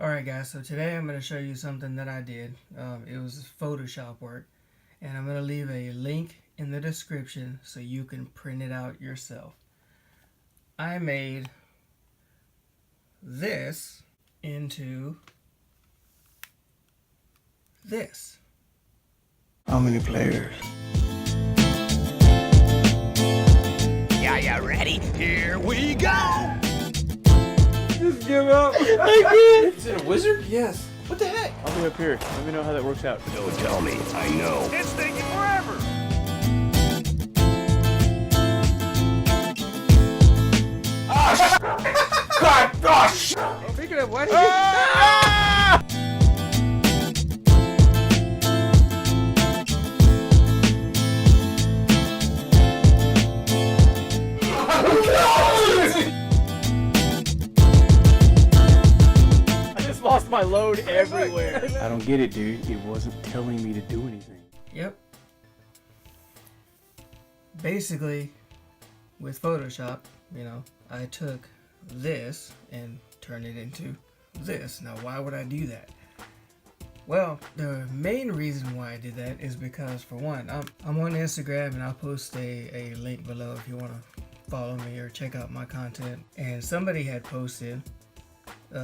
Alright guys, so today I'm going to show you something that I did. It was Photoshop work, and I'm going to leave a link in the description so you can print it out yourself. I made this into this. How many players? Yeah, you ready? Here we go! Just give up. I did. Is it a wizard? Yes. What the heck? I'll be up here. Let me know how that works out. Don't tell me, I know. It's taking forever! God, gosh! Speaking of, why did you... I just lost my load everywhere. I don't get it, dude. It wasn't telling me to do anything. Yep. Basically, with Photoshop, I took this and turned it into this. Now, why would I do that? Well, the main reason why I did that is because, for one, I'm on Instagram, and I'll post a link below if you want to follow me or check out my content. And somebody had posted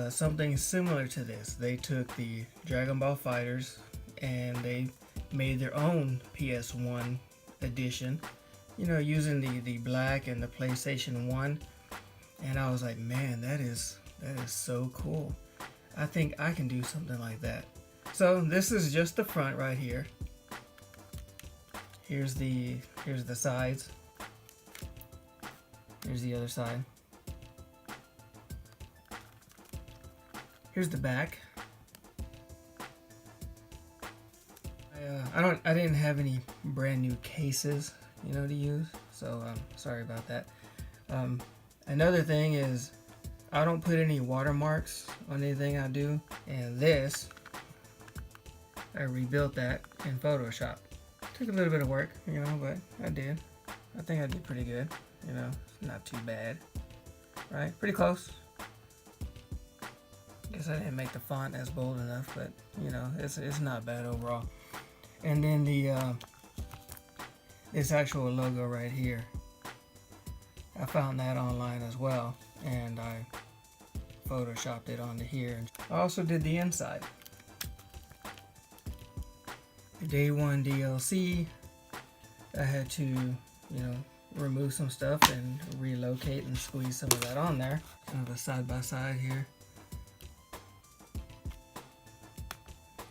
something similar to this. They took the Dragon Ball FighterZ and they made their own PS1 edition, using the black and the PlayStation 1. And I was like, man, that is so cool. I think I can do something like that. So this is just the front right here. Here's the sides. Here's the other side. Here's the back. I didn't have any brand new cases, to use. So sorry about that. Another thing is, I don't put any watermarks on anything I do, and this, I rebuilt that in Photoshop. Took a little bit of work, but I did. I think I did pretty good, it's not too bad, right? Pretty close. Guess I didn't make the font as bold enough, but it's not bad overall. And then this actual logo right here, I found that online as well, and I photoshopped it onto here. I also did the inside. The Day 1 DLC, I had to, remove some stuff and relocate and squeeze some of that on there. Kind of a side by side here.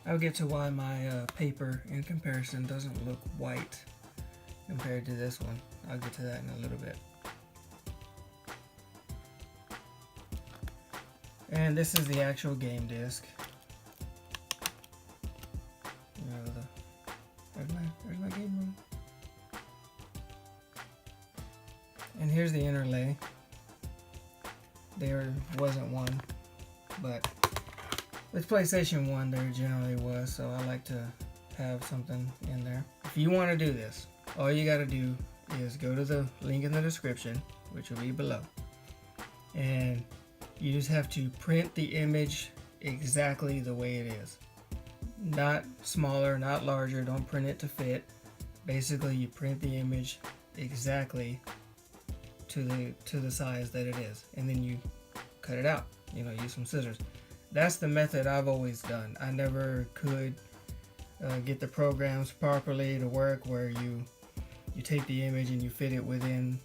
I'll get to why my paper in comparison doesn't look white compared to this one. I'll get to that in a little bit. And this is the actual game disc. There's my game room. And here's the interlay. There wasn't one, but with PlayStation 1 there generally was, so I like to have something in there. If you want to do this, all you got to do is go to the link in the description, which will be below, and you just have to print the image exactly the way it is. Not smaller, not larger, don't print it to fit. Basically, you print the image exactly to the size that it is, and then you cut it out, use some scissors. That's the method I've always done. I never could get the programs properly to work where you take the image and you fit it within,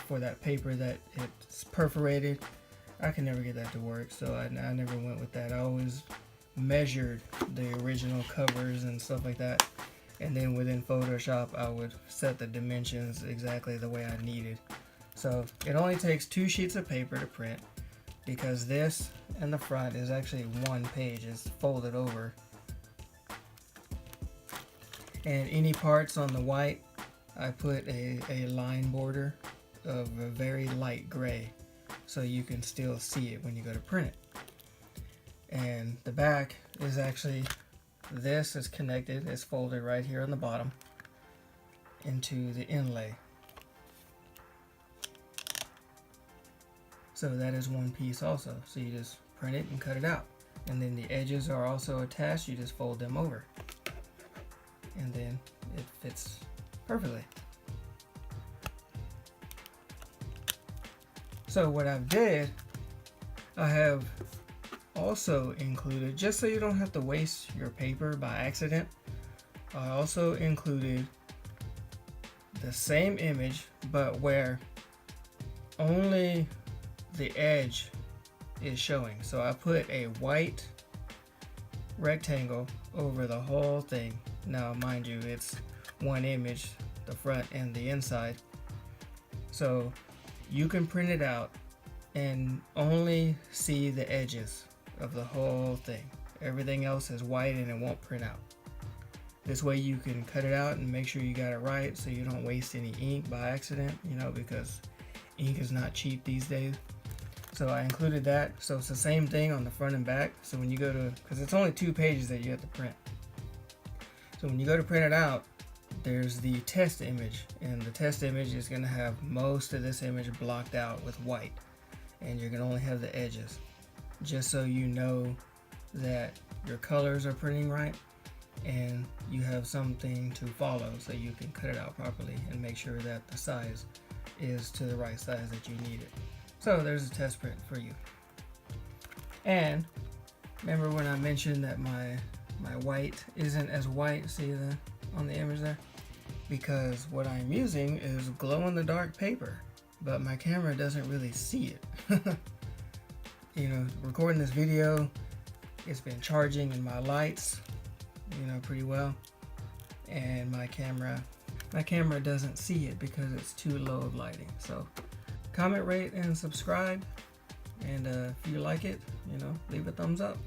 for that paper that it's perforated. I can never get that to work, so I never went with that. I always measured the original covers and stuff like that, and then within Photoshop I would set the dimensions exactly the way I needed. So it only takes 2 sheets of paper to print, because this and the front is actually one page. It's folded over, and any parts on the white, I put a line border of a very light gray, so you can still see it when you go to print it. And the back is actually, this is connected, it's folded right here on the bottom into the inlay. So that is one piece also. So you just print it and cut it out. and then the edges are also attached. You just fold them over, and then it fits perfectly. So what I've did, I have also included, just so you don't have to waste your paper by accident, I also included the same image, but where only the edge is showing. So I put a white rectangle over the whole thing. Now mind you, it's one image, the front and the inside, so you can print it out and only see the edges of the whole thing. Everything else is white and it won't print out. This way you can cut it out and make sure you got it right, so you don't waste any ink by accident, you know, because ink is not cheap these days. So I included that. So it's the same thing on the front and back. So when you go to, because it's only 2 pages that you have to print. So when you go to print it out, there's the test image, and the test image is going to have most of this image blocked out with white, and you're going to only have the edges, just so you know that your colors are printing right and you have something to follow, so you can cut it out properly and make sure that the size is to the right size that you need it. So there's a test print for you. And remember when I mentioned that my white isn't as white, see on the image there? Because what I'm using is glow-in-the-dark paper, but my camera doesn't really see it. You know, recording this video, it's been charging in my lights, you know, pretty well, and my camera doesn't see it because it's too low of lighting. So comment, rate, and subscribe, and if you like it, you know, leave a thumbs up.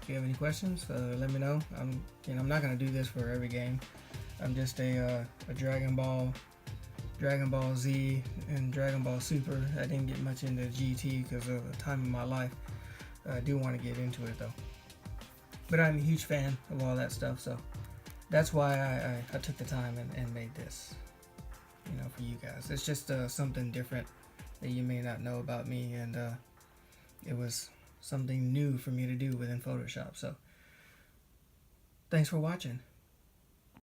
If you have any questions, let me know. I'm not gonna do this for every game. I'm just a Dragon Ball Z and Dragon Ball Super. I didn't get much into GT because of the time of my life. I do want to get into it though. But I'm a huge fan of all that stuff, so that's why I took the time and made this, you know, for you guys. It's just something different that you may not know about me, and it was something new for me to do within Photoshop. So thanks for watching.